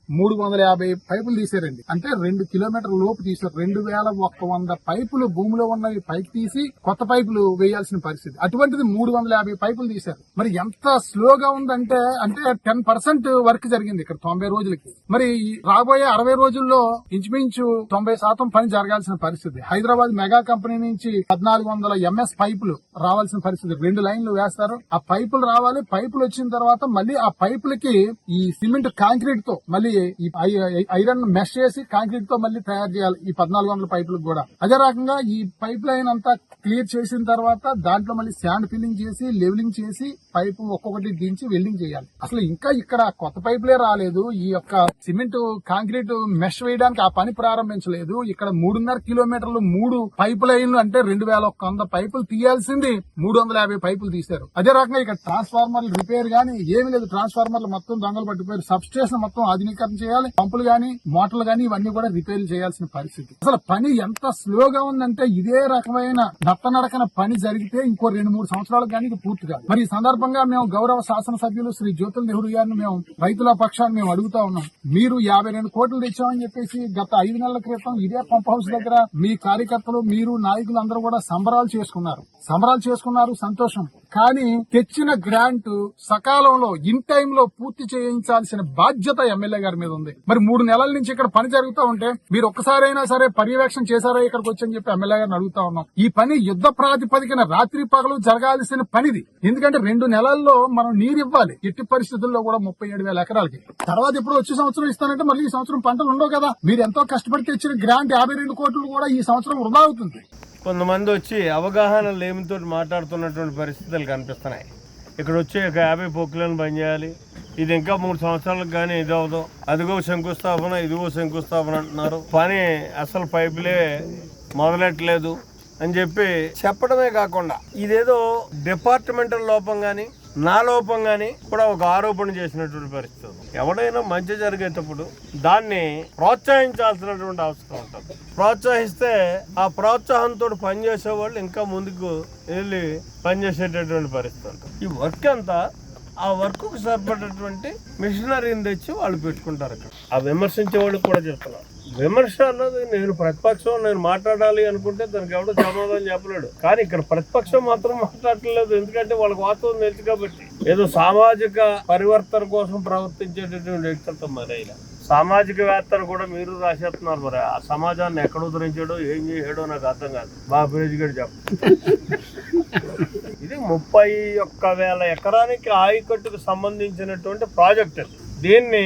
350 పైపులు తీసారండి. అంటే 2 కిలోమీటర్ల లోపు తీసారు. 2100 పైపులు భూమిలో ఉన్నవి పైకి తీసి కొత్త పైపులు వేయాల్సిన పరిస్థితి. అటువంటిది 350 పైపులు తీశారు. మరి ఎంత స్లోగా ఉందంటే 10% వర్క్ జరిగింది ఇక్కడ 90 రోజులకి. మరి రాబోయే 60 రోజుల్లో ఇంచుమించు 90% పని జరగాల్సిన పరిస్థితి. హైదరాబాద్ మెగా కంపెనీ నుంచి 1400 MS పైపులు రావాల్సిన పరిస్థితి. 2 లైన్లు వేస్తారు. ఆ పైపులు రావాలి. పైపులు వచ్చిన తర్వాత మళ్ళీ ఆ పైపులకి ఈ సిమెంట్ కాంక్రీట్ తో మళ్ళీ ఈ ఐరన్ మెష్ చేసి కాంక్రీట్ తో మళ్ళీ తయారు చేయాలి ఈ 1400 పైపులకు కూడా. అదే రకంగా ఈ పైప్ లైన్ అంతా క్లియర్ చేసిన తర్వాత దాంట్లో మళ్ళీ శాండ్ ఫిల్లింగ్ చేసి లెవెలింగ్ చేసి పైపు ఒక్కొక్కటి దించి వెల్డింగ్ చేయాలి. అసలు ఇంకా ఇక్కడ కొత్త పైపులే రాలేదు. ఈ యొక్క సిమెంట్ కాంక్రీట్ మెష్ వేయడానికి ఆ పని ప్రారంభించలేదు. ఇక్కడ 3.5 కిలోమీటర్లు 3 పైపు లైన్లు అంటే 2100 పైపులు తీయాల్సింది 350 పైపులు తీశారు. అదే రకంగా ఇక్కడ ట్రాన్స్ఫార్మర్లు రిపేర్ గానీ ఏమీ లేదు. ట్రాన్స్ఫార్మర్లు మొత్తం దొంగలు పట్టిపోయారు. సబ్ స్టేషన్ మొత్తం ఆధునీకరణ చేయాలి. పంపులు గానీ మోటార్లు గానీ ఇవన్నీ కూడా రిపేర్ చేయాల్సిన పరిస్థితి. అసలు పని ఎంత స్లోగా ఉందంటే ఇదే రకమైన నత్తనడకన పని జరిగితే ఇంకో 2-3 సంవత్సరాలకు కానీ ఇది పూర్తి కాదు. మరి ఈ సందర్భంగా మేము గౌరవ శాసనసభ్యులు శ్రీ జ్యోతుల్ నెహ్రూ గారిని మేము రైతుల పక్షాన్ని మేము అడుగుతా ఉన్నాం. మీరు 52 కోట్లు తెచ్చామని చెప్పేసి గత 5 నెలల క్రితం ఇదే పంప్ హౌస్ దగ్గర మీ కార్యకర్తలు మీరు నాయకులు అందరూ కూడా సంబరాలు చేసుకున్నారు. సంతోషం. కానీ తెచ్చిన గ్రాంట్ సకాలంలో ఇన్ టైమ్ లో పూర్తి చేయించాల్సిన బాధ్యత ఎమ్మెల్యే గారి మీద ఉంది. మరి 3 నెలల నుంచి ఇక్కడ పని జరుగుతూ ఉంటే మీరు ఒక్కసారైనా సరే పర్యవేక్షణ చేశారా ఇక్కడికి వచ్చని చెప్పి ఎమ్మెల్యే గారిని అడుగుతా ఉన్నాం. ఈ పని యుద్ధ ప్రాతిపదికన రాత్రి పగలు జరగాల్సిన పనిది. ఎందుకంటే 2 నెలల్లో మనం నీరు ఇవ్వాలి. ఎట్టి పరిస్థితుల్లో కూడా 37,000 ఎకరాలకి. తర్వాత ఇప్పుడు వచ్చే సంవత్సరం ఇస్తానంటే మళ్ళీ ఈ సంవత్సరం పంటలు ఉండవు కదా. మీరు ఎంతో కష్టపడి తెచ్చిన గ్రాంట్ 52 కోట్లు కూడా ఈ సంవత్సరం వృధా అవుతుంది. కొంతమంది వచ్చి అవగాహన లేమితో మాట్లాడుతున్నటువంటి పరిస్థితులు కనిపిస్తున్నాయి. ఇక్కడ వచ్చి 50 పొక్కులను బంద్ చేయాలి, ఇది ఇంకా 3 సంవత్సరాలకు కానీ ఇది అవదు, అదిగో శంకుస్థాపన ఇదిగో శంకుస్థాపన అంటున్నారు. పని అసలు పైపులే మొదలెట్టలేదు అని చెప్పి చెప్పడమే కాకుండా ఇదేదో డిపార్ట్మెంటల్ లోపం కానీ నా లోపం కానీ కూడా ఒక ఆరోపణ చేసినటువంటి పరిస్థితి. ఎవడైనా మంచి జరిగేటప్పుడు దాన్ని ప్రోత్సహించాల్సినటువంటి అవసరం ఉంటుంది. ప్రోత్సహిస్తే ఆ ప్రోత్సాహంతో పనిచేసే వాళ్ళు ఇంకా ముందుకు వెళ్ళి పనిచేసేటటువంటి పరిస్థితి ఉంటుంది. ఈ వర్క్ అంతా ఆ వర్క్ కు సరిపడేటువంటి మిషనరీని తెచ్చి వాళ్ళు పెట్టుకుంటారు. అక్కడ ఆ విమర్శించే వాళ్ళకి కూడా చెప్తున్నారు. విమర్శ అన్నది నేను ప్రతిపక్షం నేను మాట్లాడాలి అనుకుంటే దానికి ఎవడో సమాధానం చెప్పలేడు. కానీ ఇక్కడ ప్రతిపక్షం మాత్రం మాట్లాడలేదు. ఎందుకంటే వాళ్ళకి వాస్తవం తెలుసు కాబట్టి. ఏదో సామాజిక పరివర్తన కోసం ప్రవర్తించేటటువంటి వ్యక్తులతో మరి సామాజికవేత్తలు కూడా మీరు రాసేస్తున్నారు. మరి ఆ సమాజాన్ని ఎక్కడ ఉద్ధరించాడో ఏం చేసాడో నాకు అర్థం కాదు. బాబురేజీ గారు చెప్ప ఇది 31,000 ఎకరానికి ఆయకట్టుకు సంబంధించినటువంటి ప్రాజెక్ట్. దీన్ని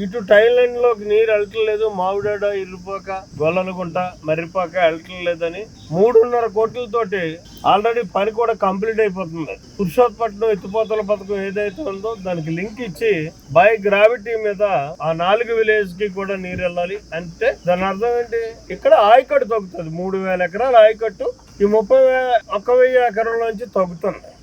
ఇటు టైల్ లైన్ లోకి నీరు వెళ్ళట్లేదు. మామిడాడ ఇల్లుపోక గొల్లనుకుంట మర్రిపాక వెళ్ళట్లేదని 3.5 కోట్లతోటి ఆల్రెడీ పని కూడా కంప్లీట్ అయిపోతుంది. పురుషోత్పట్నం ఎత్తిపోతల పథకం ఏదైతే ఉందో దానికి లింక్ ఇచ్చి బై గ్రావిటీ మీద ఆ 4 విలేజ్ కి కూడా నీరు వెళ్ళాలి. అంటే దాని అర్థం ఏంటి? ఇక్కడ ఆయకట్టు తగ్గుతుంది. 3,000 ఎకరాల ఆయకట్టు ఈ 31,000 ఎకరాల నుంచి తగ్గుతుంది.